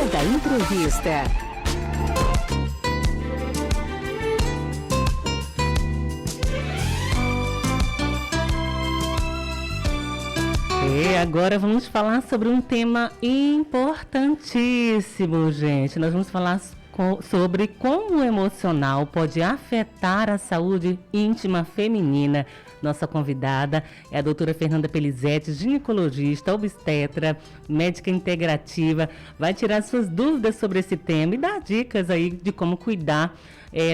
da entrevista. E agora vamos falar sobre um tema importantíssimo, gente. Nós vamos falar sobre como o emocional pode afetar a saúde íntima feminina. Nossa convidada é a doutora Fernanda Pelizete, ginecologista, obstetra, médica integrativa. Vai tirar suas dúvidas sobre esse tema e dar dicas aí de como cuidar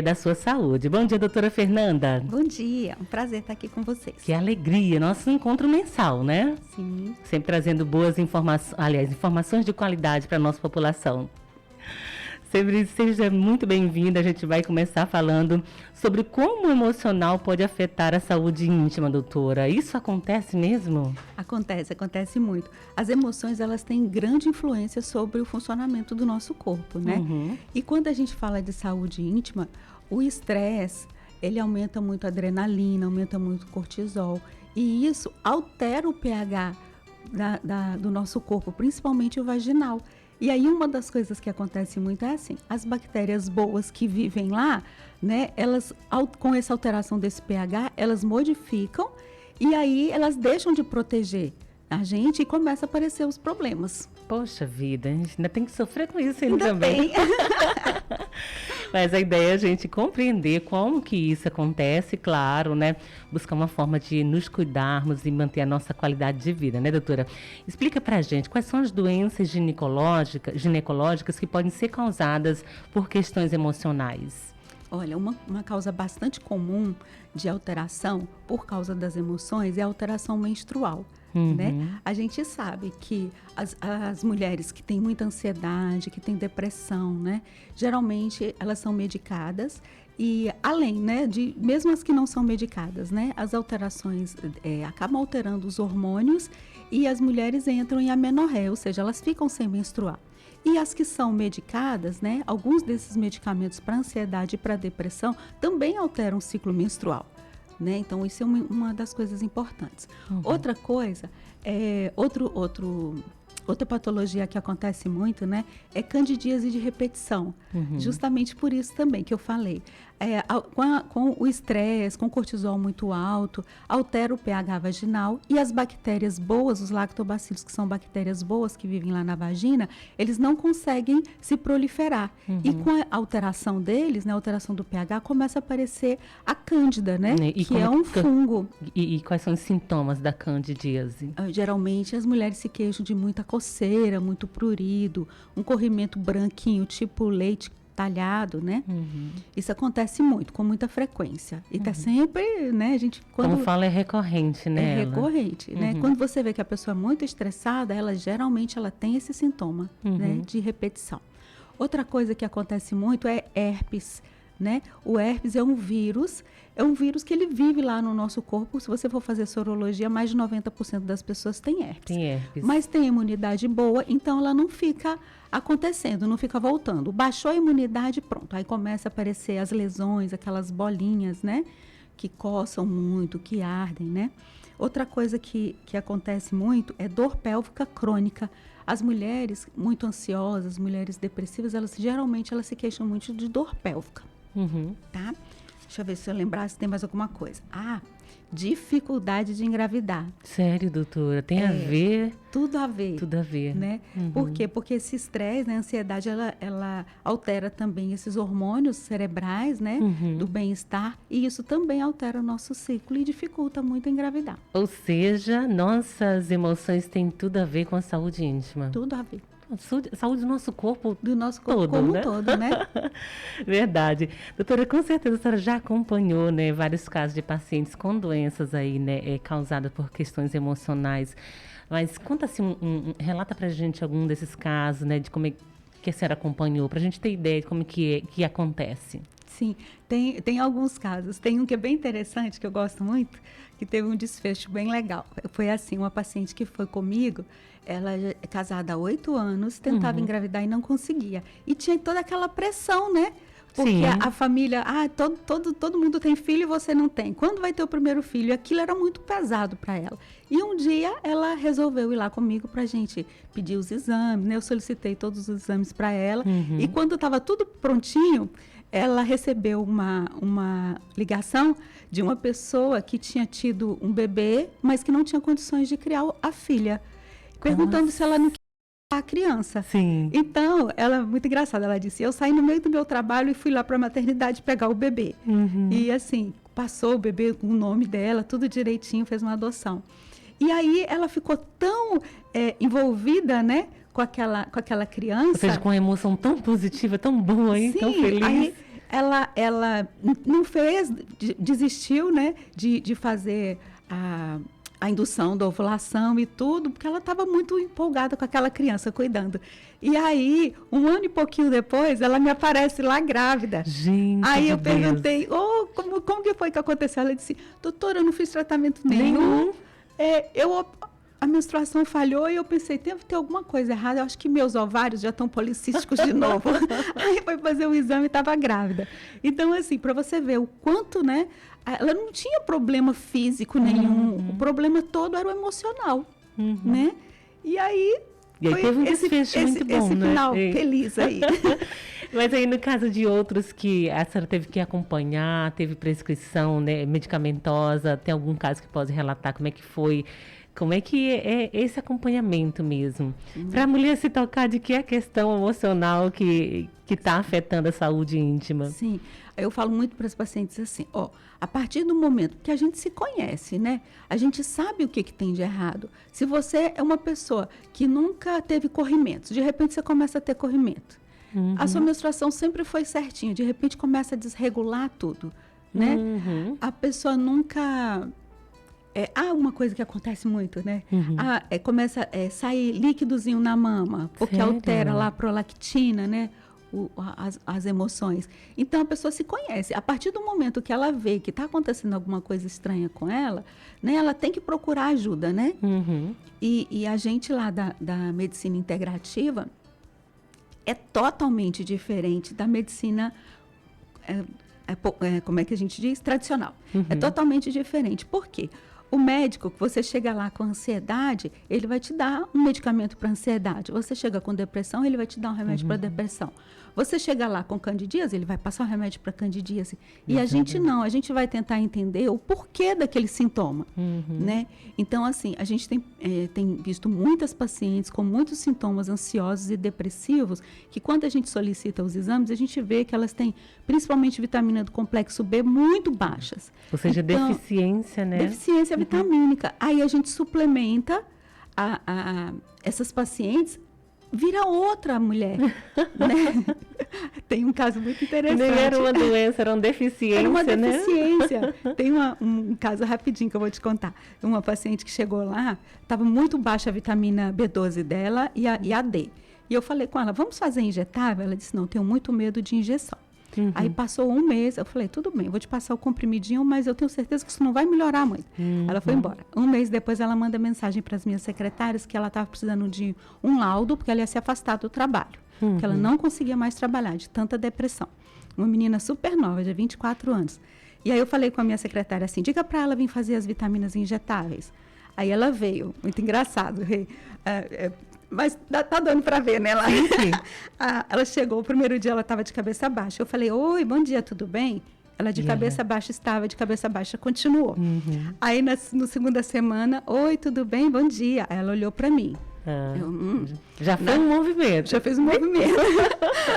da sua saúde. Bom dia, doutora Fernanda. Bom dia, um prazer estar aqui com vocês. Que alegria, nosso encontro mensal, né? Sim. Sempre trazendo boas informações de qualidade para a nossa população. Sempre seja muito bem-vinda. A gente vai começar falando sobre como o emocional pode afetar a saúde íntima, doutora. Isso acontece mesmo? Acontece muito. As emoções, elas têm grande influência sobre o funcionamento do nosso corpo, né? Uhum. E quando a gente fala de saúde íntima, o estresse, ele aumenta muito a adrenalina, aumenta muito o cortisol. E isso altera o pH do nosso corpo, principalmente o vaginal. E aí uma das coisas que acontece muito é assim, as bactérias boas que vivem lá, né, elas, com essa alteração desse pH, elas modificam e aí elas deixam de proteger a gente e começa a aparecer os problemas. Poxa vida, a gente ainda tem que sofrer com isso Ainda também. Mas a ideia é a gente compreender como que isso acontece, claro, né? Buscar uma forma de nos cuidarmos e manter a nossa qualidade de vida, né, doutora? Explica pra gente quais são as doenças ginecológicas que podem ser causadas por questões emocionais. Olha, uma causa bastante comum de alteração por causa das emoções é a alteração menstrual. Né? A gente sabe que as mulheres que têm muita ansiedade, que têm depressão, né? Geralmente elas são medicadas e além, né, mesmo as que não são medicadas, né, as alterações acabam alterando os hormônios e as mulheres entram em amenorreia, ou seja, elas ficam sem menstruar. E as que são medicadas, né, alguns desses medicamentos para ansiedade e para depressão também alteram o ciclo menstrual. Né? Então, isso é uma das coisas importantes. Outra coisa, outra patologia que acontece muito, né, é candidíase de repetição. Justamente por isso também que eu falei. Com o estresse, com o cortisol muito alto, altera o pH vaginal e as bactérias boas, os lactobacilos, que são bactérias boas que vivem lá na vagina, eles não conseguem se proliferar. E com a alteração deles, né, a alteração do pH, começa a aparecer a cândida, né, que é um fungo. E quais são os sintomas da candidíase? Geralmente as mulheres se queixam de muita coceira, muito prurido, um corrimento branquinho, tipo leite talhado, né? Isso acontece muito, com muita frequência. E tá sempre, né, a gente... Como fala, é recorrente, né? É recorrente, né? Quando você vê que a pessoa é muito estressada, geralmente ela tem esse sintoma, né, de repetição. Outra coisa que acontece muito é herpes, né? O herpes é um vírus que ele vive lá no nosso corpo. Se você for fazer sorologia, mais de 90% das pessoas têm herpes. Mas tem imunidade boa, então ela não fica acontecendo, não fica voltando. Baixou a imunidade, pronto. Aí começa a aparecer as lesões, aquelas bolinhas, né? Que coçam muito, que ardem, né? Outra coisa que acontece muito é dor pélvica crônica. As mulheres muito ansiosas, mulheres depressivas, geralmente se queixam muito de dor pélvica. Tá? Deixa eu ver se eu lembrar se tem mais alguma coisa. Dificuldade de engravidar. Sério, doutora? Tem a ver? Tudo a ver. Tudo a ver. Né? Por quê? Porque esse estresse, né, a ansiedade, ela altera também esses hormônios cerebrais, né, do bem-estar, e isso também altera o nosso ciclo e dificulta muito engravidar. Ou seja, nossas emoções têm tudo a ver com a saúde íntima. Tudo a ver. Saúde do nosso corpo. Do nosso corpo todo, como né? todo, né? Verdade. Doutora, com certeza a senhora já acompanhou, né, vários casos de pacientes com doenças aí, né, causadas por questões emocionais. Mas conta assim, relata pra gente algum desses casos, né, de como é que a senhora acompanhou, pra gente ter ideia de como que acontece. Sim, tem alguns casos. Tem um que é bem interessante, que eu gosto muito, que teve um desfecho bem legal. Foi assim, uma paciente que foi comigo, ela é casada há 8 anos, tentava engravidar e não conseguia. E tinha toda aquela pressão, né? Porque a família, todo mundo tem filho e você não tem. Quando vai ter o primeiro filho? Aquilo era muito pesado para ela. E um dia ela resolveu ir lá comigo para a gente pedir os exames, né? Eu solicitei todos os exames para ela. E quando estava tudo prontinho, ela recebeu uma ligação de uma pessoa que tinha tido um bebê, mas que não tinha condições de criar a filha. Perguntando se ela não queria a criança. Sim. Então, ela é muito engraçada. Ela disse, eu saí no meio do meu trabalho e fui lá para a maternidade pegar o bebê. E assim, passou o bebê com o nome dela, tudo direitinho, fez uma adoção. E aí ela ficou tão envolvida, né, com aquela criança. Ou seja, com uma emoção tão positiva, tão boa, hein? Sim, tão feliz. Aí ela não fez, desistiu, né, de fazer a indução da ovulação e tudo, porque ela estava muito empolgada com aquela criança, cuidando. E aí, 1 ano e pouquinho depois, ela me aparece lá grávida. Gente, aí eu perguntei, como que foi que aconteceu? Ela disse, doutora, eu não fiz tratamento nenhum. A menstruação falhou e eu pensei, deve ter alguma coisa errada, eu acho que meus ovários já estão policísticos de novo. Aí foi fazer o exame e estava grávida. Então, assim, para você ver o quanto, né, ela não tinha problema físico nenhum, o problema todo era o emocional, né? E aí teve um desfecho muito bom, esse né? final feliz aí. Mas aí no caso de outros que a senhora teve que acompanhar, teve prescrição, né, medicamentosa, tem algum caso que pode relatar como é que foi? Como é que é esse acompanhamento mesmo? Para a mulher se tocar de que é a questão emocional que está afetando a saúde íntima. Sim, eu falo muito para as pacientes assim, a partir do momento que a gente se conhece, né? A gente sabe o que tem de errado. Se você é uma pessoa que nunca teve corrimentos, de repente você começa a ter corrimento. A sua menstruação sempre foi certinha, de repente começa a desregular tudo, né? A pessoa nunca... uma coisa que acontece muito, né? Começa a sair líquidozinho na mama, porque altera lá a prolactina, né? As emoções. Então, a pessoa se conhece. A partir do momento que ela vê que está acontecendo alguma coisa estranha com ela, né? Ela tem que procurar ajuda, né? E a gente lá da medicina integrativa é totalmente diferente da medicina... como é que a gente diz? Tradicional. É totalmente diferente. Por quê? O médico, que você chega lá com ansiedade, ele vai te dar um medicamento para ansiedade. Você chega com depressão, ele vai te dar um remédio para depressão. Você chega lá com candidíase, ele vai passar um remédio para candidíase. E a gente não, a gente vai tentar entender o porquê daquele sintoma, né? Então, assim, a gente tem visto muitas pacientes com muitos sintomas ansiosos e depressivos, que quando a gente solicita os exames, a gente vê que elas têm, principalmente vitamina do complexo B, muito baixas. Ou seja, então, deficiência, né? Deficiência vitamínica. Aí a gente suplementa essas pacientes, vira outra mulher, né? Tem um caso muito interessante. Nem era uma doença, era uma deficiência, era uma né? deficiência. Tem um caso rapidinho que eu vou te contar. Uma paciente que chegou lá, estava muito baixa a vitamina B12 dela e a D. E eu falei com ela, vamos fazer injetável? Ela disse, não, tenho muito medo de injeção. Aí passou 1 mês, eu falei, tudo bem, vou te passar o comprimidinho, mas eu tenho certeza que isso não vai melhorar muito. Ela foi embora. 1 mês depois, ela manda mensagem para as minhas secretárias que ela estava precisando de um laudo, porque ela ia se afastar do trabalho, porque ela não conseguia mais trabalhar, de tanta depressão. Uma menina super nova, de 24 anos. E aí eu falei com a minha secretária assim, diga para ela vir fazer as vitaminas injetáveis. Aí ela veio, muito engraçado, mas tá dando para ver, né? Ela chegou, o primeiro dia ela estava de cabeça baixa. Eu falei, oi, bom dia, tudo bem? Ela de cabeça baixa estava, de cabeça baixa continuou. Aí na segunda semana, oi, tudo bem? Bom dia. Aí ela olhou para mim. Já fez um movimento. Já fez um movimento.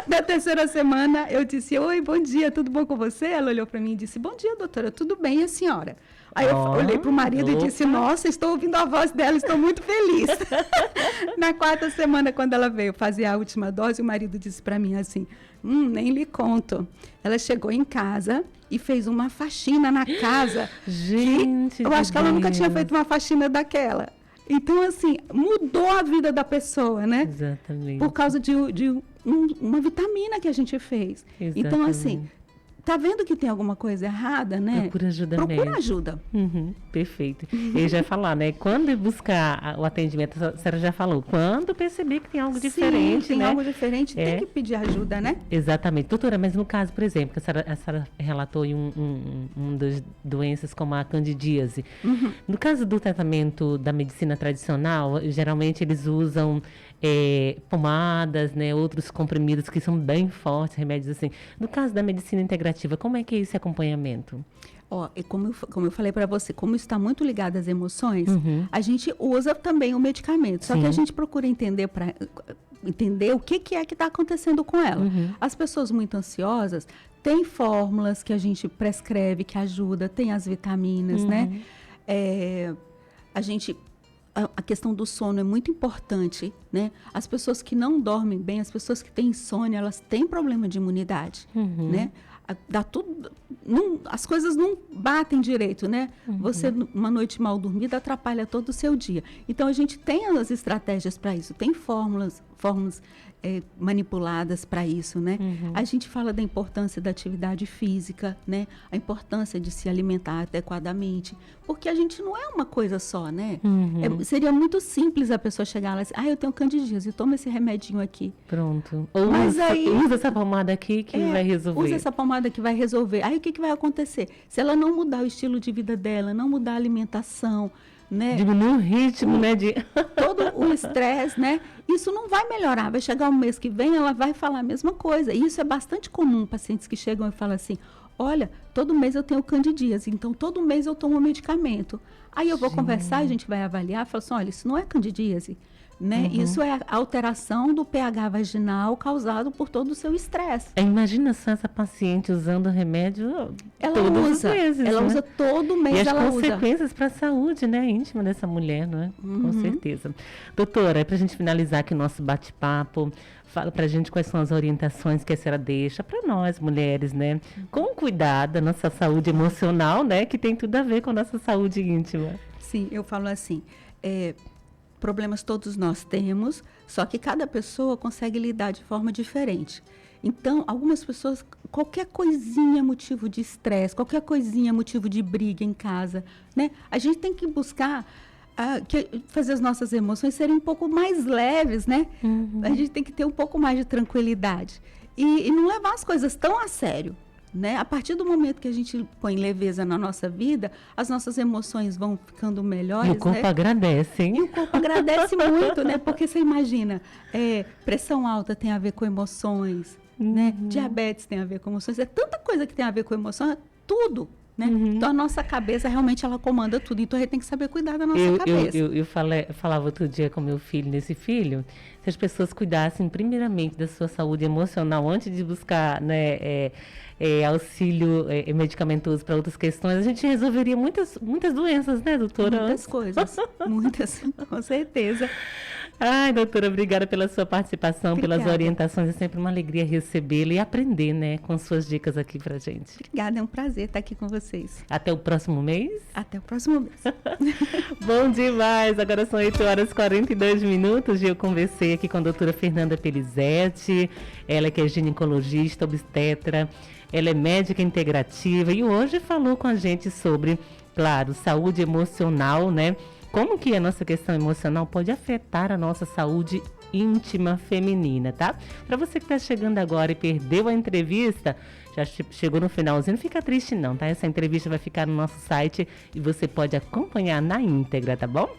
Na terceira semana, eu disse, oi, bom dia, tudo bom com você? Ela olhou para mim e disse, bom dia, doutora, tudo bem, e a senhora? Aí eu olhei para o marido e disse, nossa, estou ouvindo a voz dela, estou muito feliz. Na 4ª semana, quando ela veio fazer a última dose, o marido disse para mim assim, nem lhe conto. Ela chegou em casa e fez uma faxina na casa. Gente, eu acho que ela nunca tinha feito uma faxina daquela. Então, assim, mudou a vida da pessoa, né? Exatamente. Por causa de uma vitamina que a gente fez. Exatamente. Então, assim, tá vendo que tem alguma coisa errada, né? Procura ajuda Procura mesmo. ajuda. Perfeito. Eu já ia falar, né? Quando buscar o atendimento, a senhora já falou, quando perceber que tem algo diferente, Sim, tem né? algo diferente, tem que pedir ajuda, né? Exatamente. Doutora, mas no caso, por exemplo, que a senhora relatou em uma das doenças como a candidíase. No caso do tratamento da medicina tradicional, geralmente eles usam pomadas, né? Outros comprimidos que são bem fortes, remédios assim. No caso da medicina integrativa, como é que é esse acompanhamento? Ó, e como eu falei para você, como está muito ligado às emoções, a gente usa também o medicamento. Só que a gente procura entender o que é que está acontecendo com ela. As pessoas muito ansiosas têm fórmulas que a gente prescreve, que ajuda, tem as vitaminas, né? A questão do sono é muito importante, né? As pessoas que não dormem bem, as pessoas que têm insônia, elas têm problema de imunidade, né? As coisas não batem direito, né? Você, uma noite mal dormida, atrapalha todo o seu dia. Então, a gente tem as estratégias para isso. Tem fórmulas manipuladas para isso, né? A gente fala da importância da atividade física, né? A importância de se alimentar adequadamente. Porque a gente não é uma coisa só, né? Seria muito simples a pessoa chegar lá e dizer, eu tenho candidíase, toma esse remedinho aqui. Pronto. Ou usa essa pomada aqui que vai resolver. Usa essa pomada que vai resolver. Aí o que vai acontecer? Se ela não mudar o estilo de vida dela, não mudar a alimentação, né? Diminui o ritmo, né? Todo o estresse, né? Isso não vai melhorar. Vai chegar um mês que vem, ela vai falar a mesma coisa. E isso é bastante comum, pacientes que chegam e falam assim, olha, todo mês eu tenho candidíase, então todo mês eu tomo medicamento. Aí eu vou conversar, a gente vai avaliar, fala assim, olha, isso não é candidíase, né? Isso é a alteração do pH vaginal causado por todo o seu estresse. Imagina só essa paciente usando remédio todos os meses, ela usa todo mês, e as consequências para a saúde, né, íntima dessa mulher, não é? Com certeza. Doutora, para a gente finalizar aqui o nosso bate-papo, fala para a gente quais são as orientações que a senhora deixa para nós, mulheres, né? Com cuidado da nossa saúde emocional, né? Que tem tudo a ver com a nossa saúde íntima. Sim, eu falo assim, problemas todos nós temos, só que cada pessoa consegue lidar de forma diferente. Então, algumas pessoas, qualquer coisinha é motivo de estresse, qualquer coisinha é motivo de briga em casa, né? A gente tem que buscar fazer as nossas emoções serem um pouco mais leves, né? A gente tem que ter um pouco mais de tranquilidade e não levar as coisas tão a sério, né? A partir do momento que a gente põe leveza na nossa vida, as nossas emoções vão ficando melhores. E o corpo agradece, hein? E o corpo agradece muito, né? Porque você imagina, pressão alta tem a ver com emoções, né? Diabetes tem a ver com emoções. É tanta coisa que tem a ver com emoção, tudo. Né? Então, a nossa cabeça, realmente, ela comanda tudo. Então, a gente tem que saber cuidar da nossa cabeça. Eu falava outro dia com meu filho, se as pessoas cuidassem primeiramente da sua saúde emocional antes de buscar, né, auxílio medicamentoso para outras questões, a gente resolveria muitas doenças, né, doutora? Muitas coisas, muitas, com certeza. Ai, doutora, obrigada pela sua participação, pelas orientações. É sempre uma alegria recebê-la e aprender, né, com suas dicas aqui pra gente. Obrigada, é um prazer estar aqui com vocês. Até o próximo mês? Até o próximo mês. Bom demais, agora são 8h42 e eu conversei aqui com a doutora Fernanda Pelizete, ela que é ginecologista, obstetra, ela é médica integrativa e hoje falou com a gente sobre, claro, saúde emocional, né? Como que a nossa questão emocional pode afetar a nossa saúde íntima feminina, tá? Para você que está chegando agora e perdeu a entrevista, já chegou no finalzinho, não fica triste não, tá? Essa entrevista vai ficar no nosso site e você pode acompanhar na íntegra, tá bom?